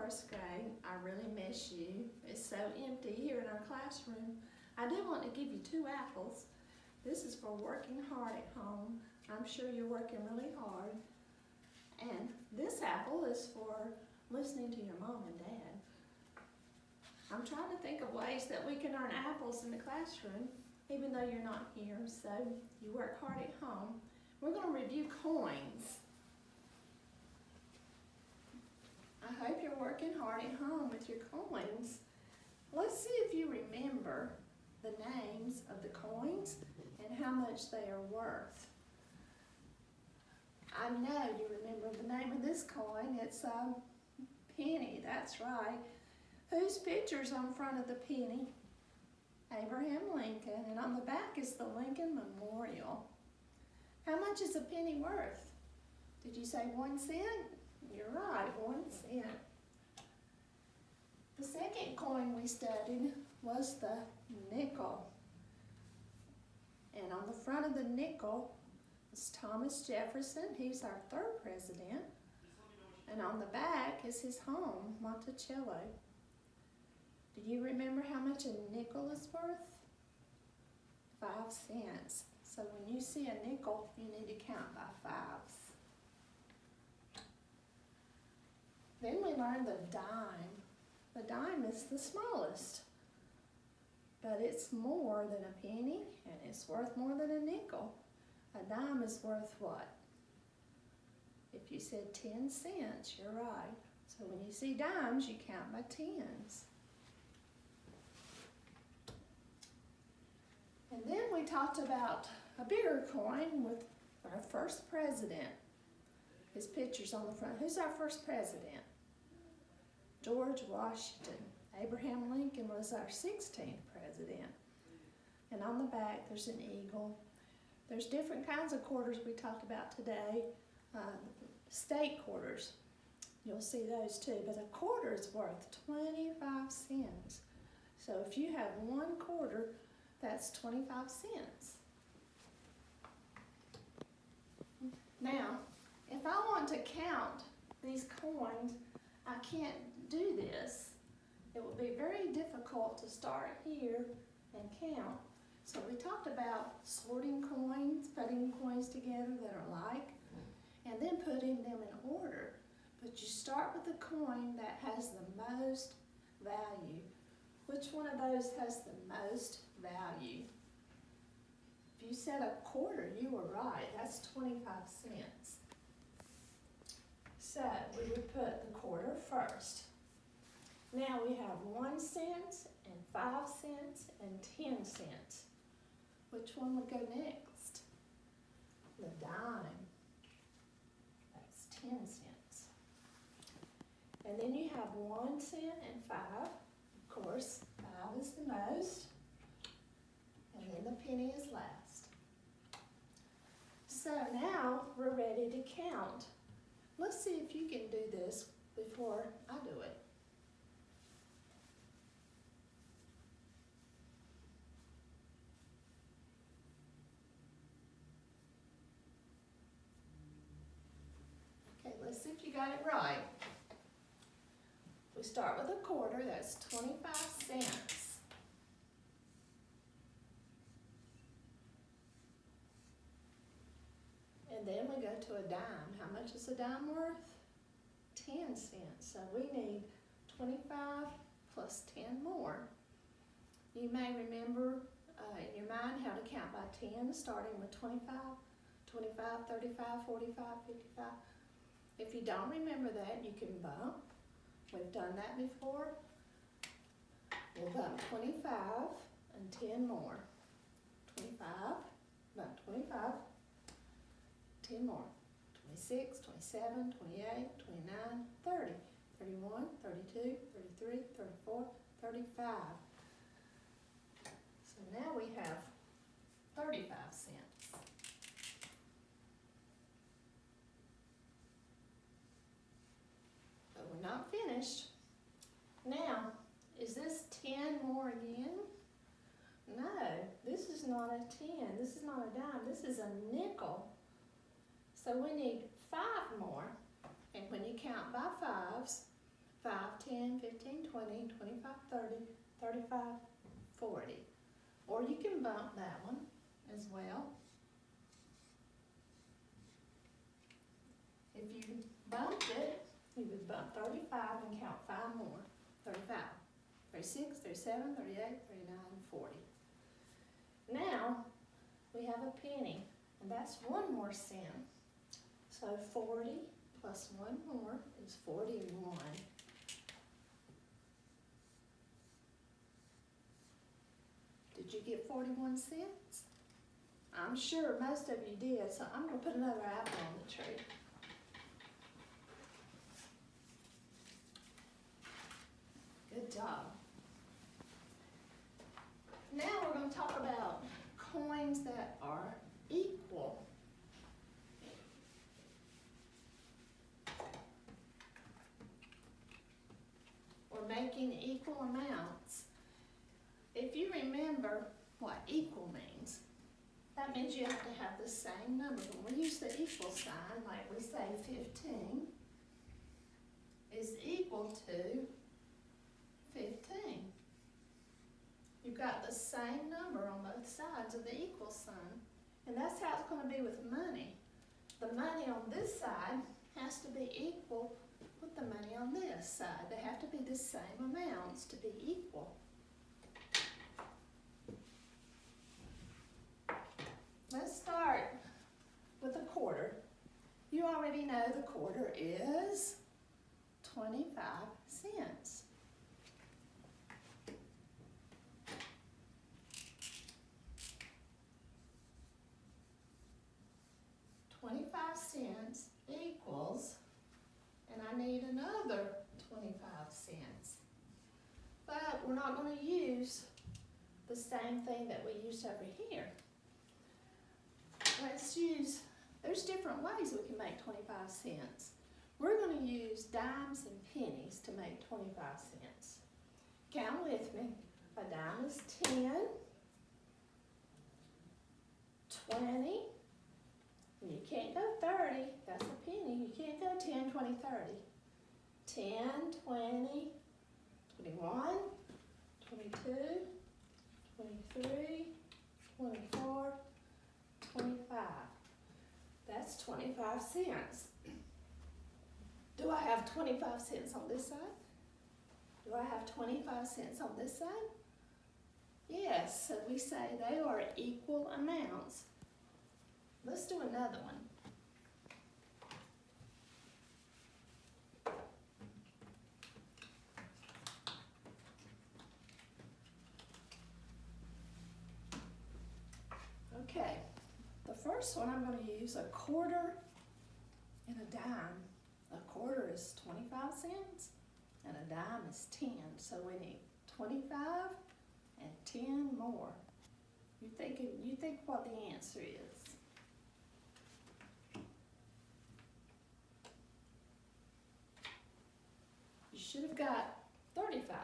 first grade, I really miss you. It's so empty here in our classroom. I do want to give you 2 apples. This is for working hard at home. I'm sure you're working really hard. And this apple is for listening to your mom and dad. I'm trying to think of ways that we can earn apples in the classroom, even though you're not here, so you work hard at home. We're going to review coins. I hope you're working hard at home with your coins. Let's see if you remember the names of the coins and how much they are worth. I know you remember the name of this coin. It's a penny, that's right. Whose picture's on front of the penny? Abraham Lincoln, and on the back is the Lincoln Memorial. How much is a penny worth? Did you say 1 cent? You're right, 1 cent. The second coin we studied was the nickel. And on the front of the nickel is Thomas Jefferson. He's our 3rd president. And on the back is his home, Monticello. Do you remember how much a nickel is worth? 5 cents. So when you see a nickel, you need to count by 5s. Then we learned the dime. The dime is the smallest, but it's more than a penny, and it's worth more than a nickel. A dime is worth what? If you said 10 cents, you're right. So when you see dimes, you count by 10s. And then we talked about a bigger coin with our first president. His picture's on the front. Who's our first president? George Washington. Abraham Lincoln was our 16th president. And on the back, there's an eagle. There's different kinds of quarters we talked about today. State quarters. You'll see those too. But a quarter is worth 25 cents. So if you have 1 quarter, that's 25 cents. Now, if I want to count these coins, I can't do this. It will be very difficult to start here and count. So we talked about sorting coins, putting coins together that are alike, and then putting them in order. But you start with the coin that has the most value. Which one of those has the most value? If you said a quarter, you were right. That's 25 cents. So we would put the quarter first. Now we have 1 cent and 5 cents and 10 cents. Which one would go next? The dime. That's 10 cents. And then you have 1 cent and 5. Of course, 5 is the most. And then the penny is last. So now we're ready to count. Let's see if you can do this before I do it. Okay, let's see if you got it right. We start with a quarter, that's 25 cents. And then we go to a dime. How much is a dime worth? 10 cents. So we need 25 plus 10 more. You may remember in your mind how to count by 10, starting with 25, 25, 35, 45, 55. If you don't remember that, you can bump. We've done that before. We'll bump 25 and 10 more. 25, bump 25, 10 more. 26, 27, 28, 29, 30, 31, 32, 33, 34, 35. So now we have 35 cents. But we're not finished. Now, is this 10 more again? No, this is not a 10. This is not a dime. This is a nickel. So we need 5 more. And when you count by 5s, 5 10, 15, 20, 25, 30, 35, 40. Or you can bump that one as well. If you bumped it, you would bump 35 and count 5 more. 35, 36, 37, 38, 39, 40. Now, we have a penny, and that's 1 more cent. So 40 plus 1 more is 41. Did you get 41 cents? I'm sure most of you did, so I'm going to put another apple on the tree. Good job. Now we're going to talk about coins that are equal. Or making equal amounts. If you remember what equal means, that means you have to have the same number. When we use the equal sign, like we say 15 is equal to 15. You've got the same number on both sides of the equal sign. And that's how it's going to be with money. The money on this side has to be equal with the money on this side. They have to be the same amounts to be equal. Let's start with a quarter. You already know the quarter is 25 cents. $0.25 equals, and I need another 25 cents. But we're not going to use the same thing that we used over here. Let's use, there's different ways we can make 25 cents. We're going to use dimes and pennies to make 25 cents. Count with me. A dime is 10, 20, and you can't go 30, that's a penny. You can't go 10, 20, 30. 10, 20, 21, 22, 23, 24, 25. That's 25 cents. Do I have 25 cents on this side? Do I have 25 cents on this side? Yes, so we say they are equal amounts. Let's do another one. Okay, the first one I'm going to use a quarter and a dime. A quarter is 25 cents and a dime is 10. So we need 25 and 10 more. You think what the answer is. You should have got 35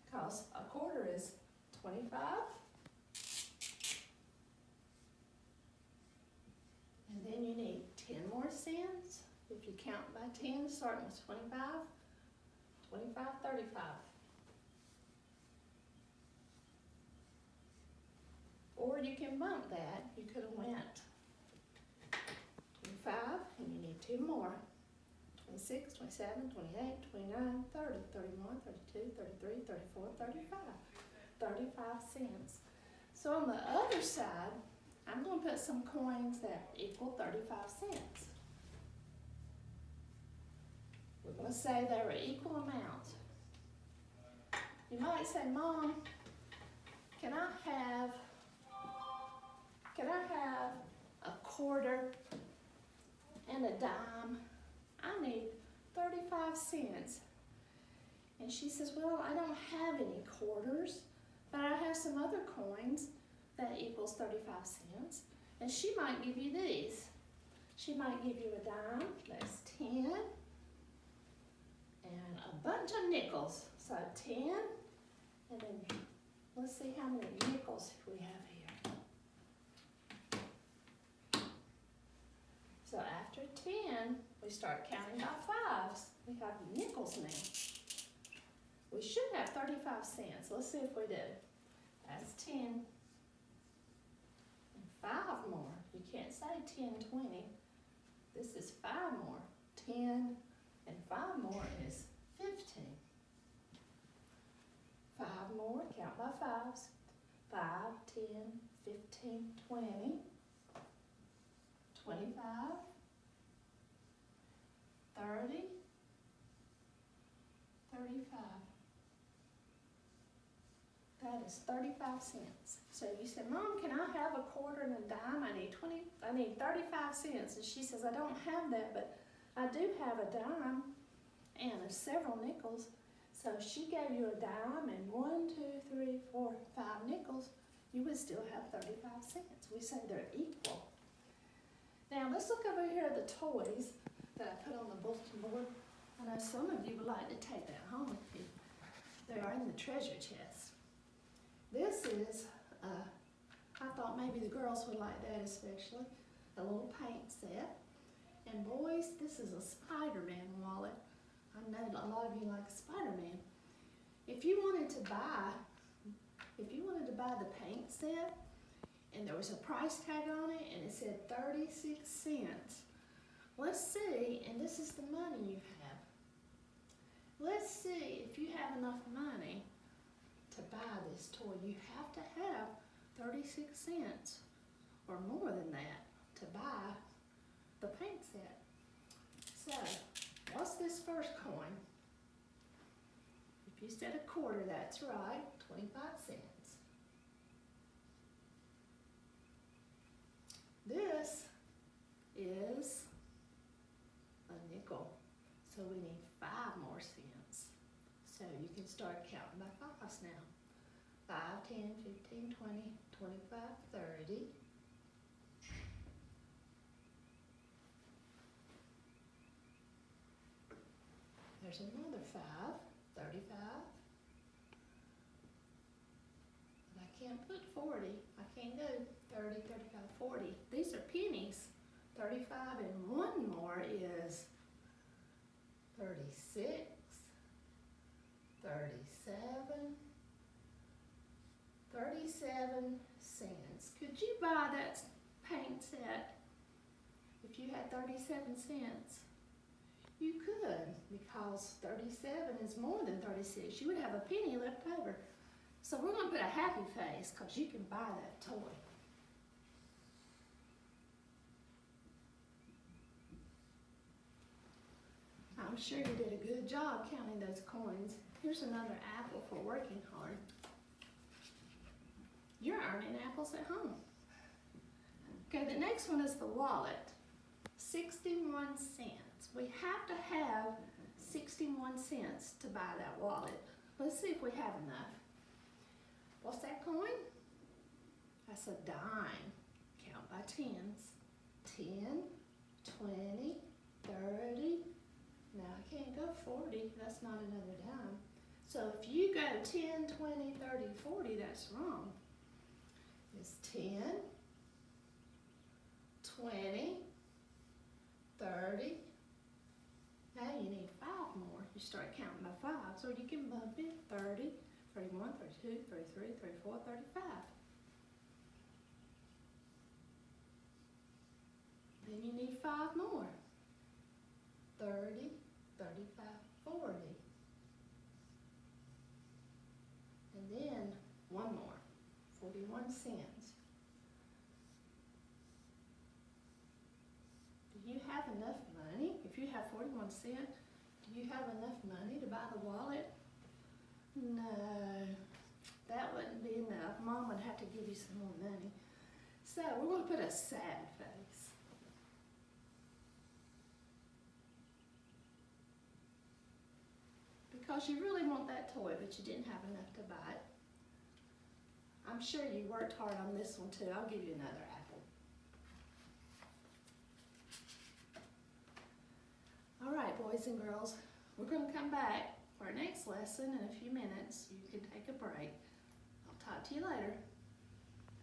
because a quarter is 25. And then you need 10 more cents. If you count by 10, starting with 25, 25, 35. Or you can bump that. You could have went 25, and you need 2 more. 26, 27, 28, 29, 30, 31, 32, 33, 34, 35. 35 cents. So on the other side, I'm going to put some coins that equal 35 cents. We're going to say they're an equal amount. You might say, Mom, can I have a quarter and a dime? I need 35 cents. And she says, well, I don't have any quarters, but I have some other coins that equals 35 cents. And she might give you these. She might give you a dime, that's 10, and a bunch of nickels. So 10, and then let's see how many nickels we have here. So after 10, we start counting by fives. We have nickels now. We should have 35 cents. Let's see if we do. That's 10. And 5 more. You can't say 10, 20. This is 5 more. 10 and 5 more is 15. 5 more, count by 5s. 5, 10, 15, 20, 25, 30, 35. That is 35 cents. So you said, Mom, can I have a quarter and a dime? I need 35 cents. And she says, I don't have that, but I do have a dime and several nickels. So she gave you a dime and 1, 2, 3, 4, 5 nickels. You would still have 35 cents. We say they're equal. Now let's look over here at the toys that I put on the bulletin board. I know some of you would like to take that home with you. They are in the treasure chest. This is, I thought maybe the girls would like that especially, a little paint set. And boys, this is a Spider-Man wallet. I know a lot of you like Spider-Man. If you wanted to buy the paint set and there was a price tag on it and it said 36 cents, let's see, and this is the money you have. Let's see if you have enough money to buy this toy. You have to have 36 cents or more than that to buy the paint set. So, what's this first coin? If you said a quarter, that's right, 25 cents. This is a nickel, so we need 5 more cents. So you can start counting by 5s now. 5, 10, 15, 20, 25, 30. There's another 5, 35. But I can't put 40. I can't go 30, 35, 40. These are pennies. 35 and 1 more is 36, 37, 37 cents. Could you buy that paint set if you had 37 cents? You could, because 37 is more than 36. You would have a penny left over. So we're going to put a happy face because you can buy that toy. I'm sure you did a good job counting those coins. Here's another apple for working hard. You're earning apples at home. Okay, the next one is the wallet. 61 cents. We have to have 61 cents to buy that wallet. Let's see if we have enough. What's that coin? That's a dime. Count by 10s. 10, 20, 30. Now I can't go 40. That's not another dime. So if you go 10, 20, 30, 40, that's wrong. It's 10, 20, 30. Now you need 5 more. You start counting by 5s, or you can bump it 30, 31, 32, 33, 34, 35. Then you need 5 more. 30, 35, 40. And then 1 more, 41 cents. Do you have enough money? If you have 41 cents, do you have enough money to buy the wallet? No, that wouldn't be enough. Mom would have to give you some more money. So we're going to put a sad face. Because you really want that toy, but you didn't have enough to buy it. I'm sure you worked hard on this one too. I'll give you another apple. All right, boys and girls, we're going to come back for our next lesson in a few minutes. You can take a break. I'll talk to you later.